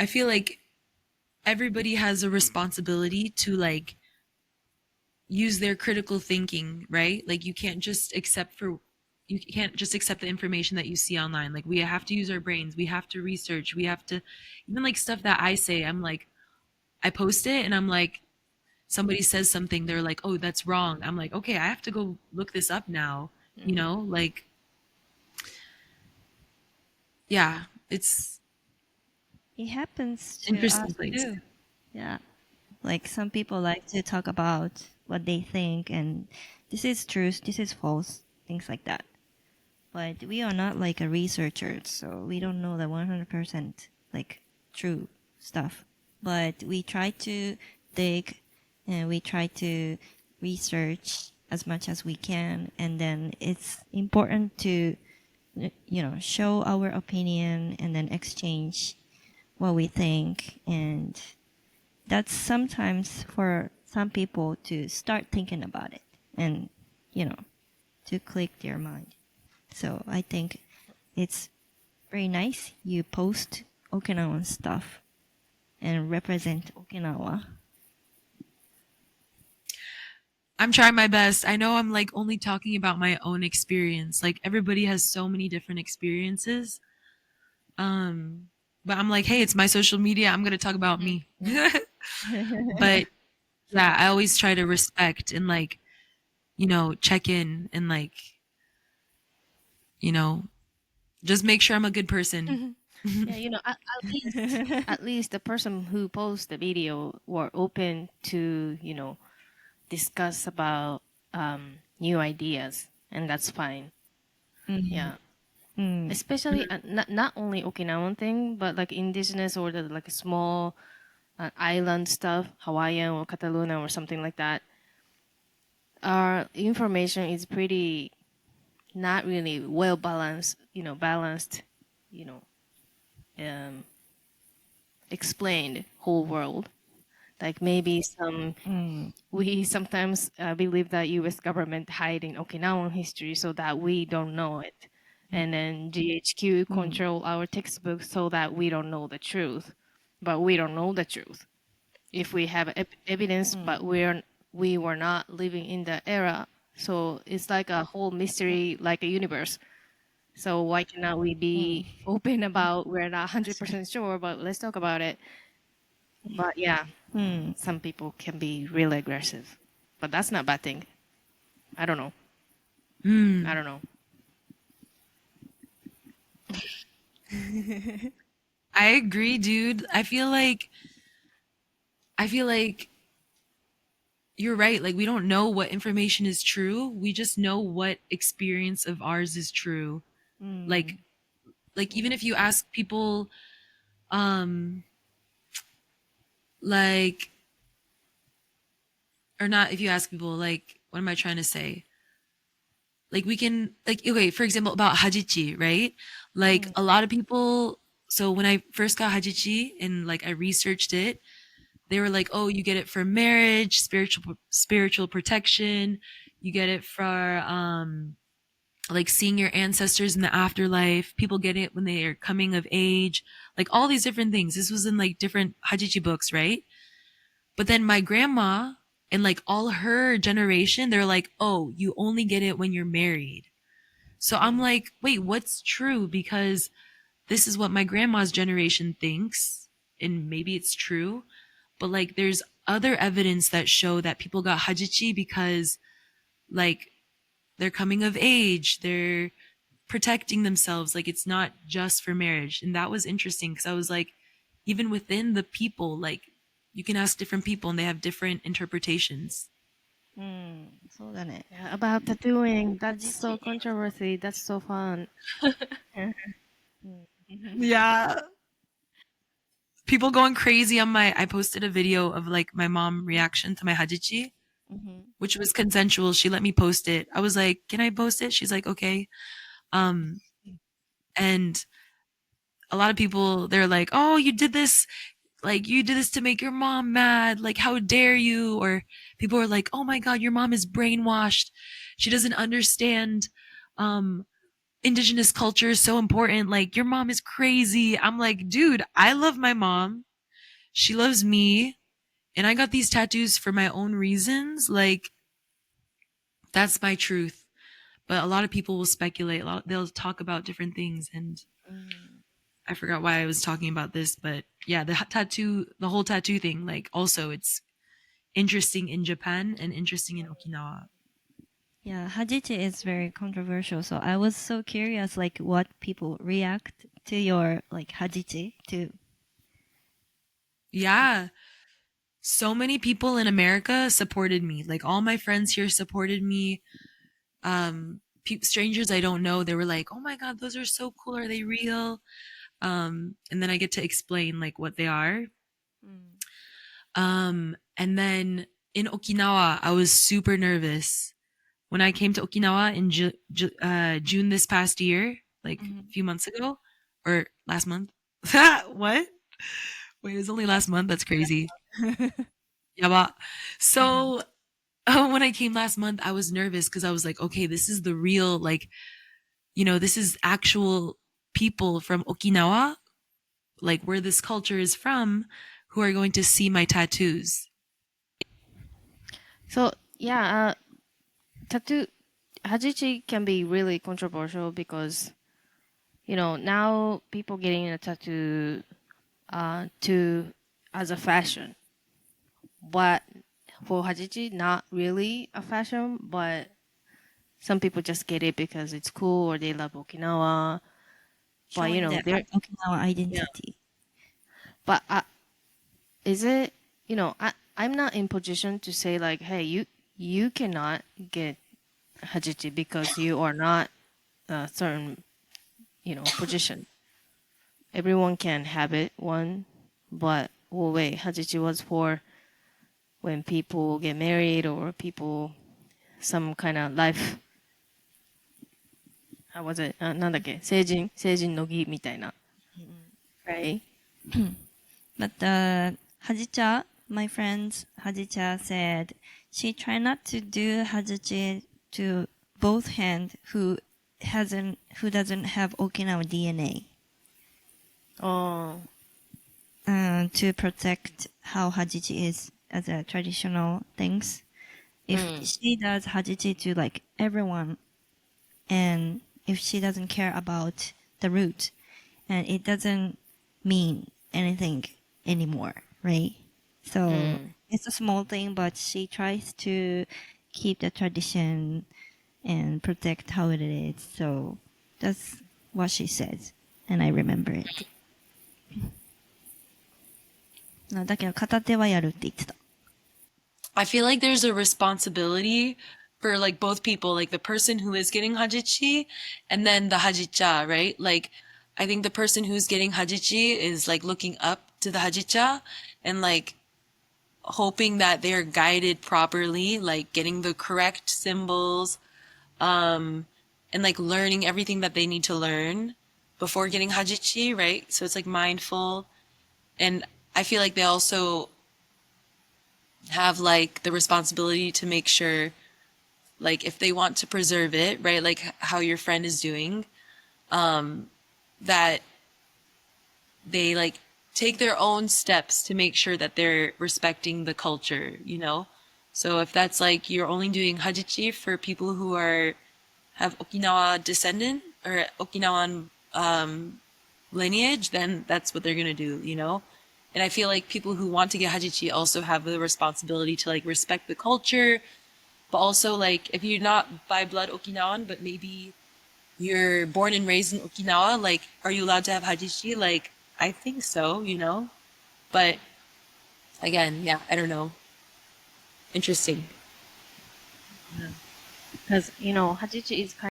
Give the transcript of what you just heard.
I feel like everybody has a responsibility to like use their critical thinking, right? Like you can't just accept the information that you see online. Like we have to use our brains. We have to research. We have to even like stuff that I say, I'm like I post it and I'm like somebody says something, they're like, "Oh, that's wrong." I'm like, "Okay, I have to go look this up now." You know, like yeah, it's It happens to interesting us place. too. Yeah. Like some people like to talk about what they think and this is truth, this is false, things like that. But we are not like a researcher, so we don't know the 100% like true stuff. But we try to dig and we try to research as much as we can, and then it's important to show our opinion and then exchange what we think, and that's sometimes for some people to start thinking about it and to click their mind. So I think it's very nice you post Okinawan stuff and represent Okinawa. I'm trying my best. I know I'm like only talking about my own experience. Like everybody has so many different experiences. But I'm like, hey, it's my social media. I'm gonna talk about me. But yeah, I always try to respect and like, check in and like, you know, just make sure I'm a good person. Yeah, at least the person who posts the video were open to, discuss about new ideas, and that's fine. Yeah. Especially not only Okinawan thing, but like indigenous or the like small island stuff, Hawaiian or Cataluna or something like that. Our information is pretty not really well balanced, you know, explained whole world. Like maybe we sometimes believe that U.S. government hiding Okinawan history so that we don't know it, and then GHQ control our textbooks so that we don't know the truth, but we don't know the truth. If we have evidence, but we were not living in the era, so it's like a whole mystery, like a universe. So why cannot we be open about we're not 100% sure, but let's talk about it. But yeah, some people can be really aggressive, but that's not a bad thing. I don't know. I don't know. I agree, dude. I feel like you're right. Like we don't know what information is true. We just know what experience of ours is true. Like even if you ask people um like or not if you ask people like what am I trying to say? Like we can like okay, for example about Hajichi, right? Like a lot of people so when I first got Hajichi and like I researched it, they were like, "Oh, you get it for marriage, spiritual protection. You get it for like seeing your ancestors in the afterlife. People get it when they are coming of age. Like all these different things. This was in like different Hajichi books, right? But then my grandma and like all her generation, they're like, "Oh, you only get it when you're married." So I'm like, "Wait, what's true?" Because this is what my grandma's generation thinks, and maybe it's true, but like there's other evidence that show that people got hajichi because like they're coming of age, they're protecting themselves, like it's not just for marriage. And that was interesting because I was like, even within the people, like you can ask different people and they have different interpretations. そうだね。 Yeah, about tattooing. That's so controversy. That's so fun. Yeah. People going crazy on I posted a video of like my mom reaction to my hajichi, which was consensual. She let me post it. I was like, can I post it? She's like, okay. Um, and a lot of people, they're like, oh, you did this. Like, you did this to make your mom mad. Like, how dare you? Or people are like, oh my God, your mom is brainwashed. She doesn't understand, um, indigenous culture is so important. Like, your mom is crazy. I'm like, dude, I love my mom. She loves me. And I got these tattoos for my own reasons. Like, that's my truth. But a lot of people will speculate. They'll talk about different things. And I forgot why I was talking about this. But yeah, the whole tattoo thing, like, also it's interesting in Japan and interesting in Okinawa. Yeah, Hajichi is very controversial. So I was so curious, like, what people react to your like Hajichi to. Yeah. So many people in America supported me. Like, all my friends here supported me. Strangers I don't know, they were like, "Oh my god, those are so cool. Are they real?" And then I get to explain like what they are. And then in Okinawa, I was super nervous when I came to Okinawa in June this past year, like a few months ago or last month. What? Wait, it was only last month. That's crazy. Yaba. So when I came last month, I was nervous because I was like, okay, this is the real, like, this is actual people from Okinawa, like where this culture is from, who are going to see my tattoos. So yeah, tattoo Hajichi can be really controversial because now people getting a tattoo to as a fashion, but for Hajichi not really a fashion, but some people just get it because it's cool or they love Okinawa. But Showing the they're Okinawa identity. but is it I'm not in position to say like, hey, you cannot get Hajichi because you are not a certain position. Everyone can have it one, but wait, Hajichi was for when people get married or people some kind of life. How was it? なんだっけ成人の儀みたいな。Right? But Hajicha, my friend Hajicha said she tried not to do Hajichi to both hands who doesn't have Okinawa DNA. Oh. To protect how Hajichi is as a traditional things. If she does Hajichi to like everyone, and if she doesn't care about the root, and it doesn't mean anything anymore, right? So it's a small thing, but she tries to keep the tradition and protect how it is. So that's what she says, and I remember it. だけど片手はやるって言ってた。I feel like there's a responsibility for like both people, like the person who is getting Hajichi and then the Hajicha, right? Like, I think the person who's getting Hajichi is like looking up to the Hajicha and like hoping that they're guided properly, like getting the correct symbols, and like learning everything that they need to learn before getting Hajichi, right? So it's like mindful. And I feel like they also have like the responsibility to make sure, like if they want to preserve it, right, like how your friend is doing, that they like take their own steps to make sure that they're respecting the culture, so if that's like you're only doing Hajichi for people who have Okinawa descendant or Okinawan lineage, then that's what they're gonna do, And I feel like people who want to get Hajichi also have the responsibility to like respect the culture, but also like if you're not by blood Okinawan, but maybe you're born and raised in Okinawa, like are you allowed to have Hajichi? Like I think so, But again, yeah, I don't know. Interesting. Because Hajichi is kind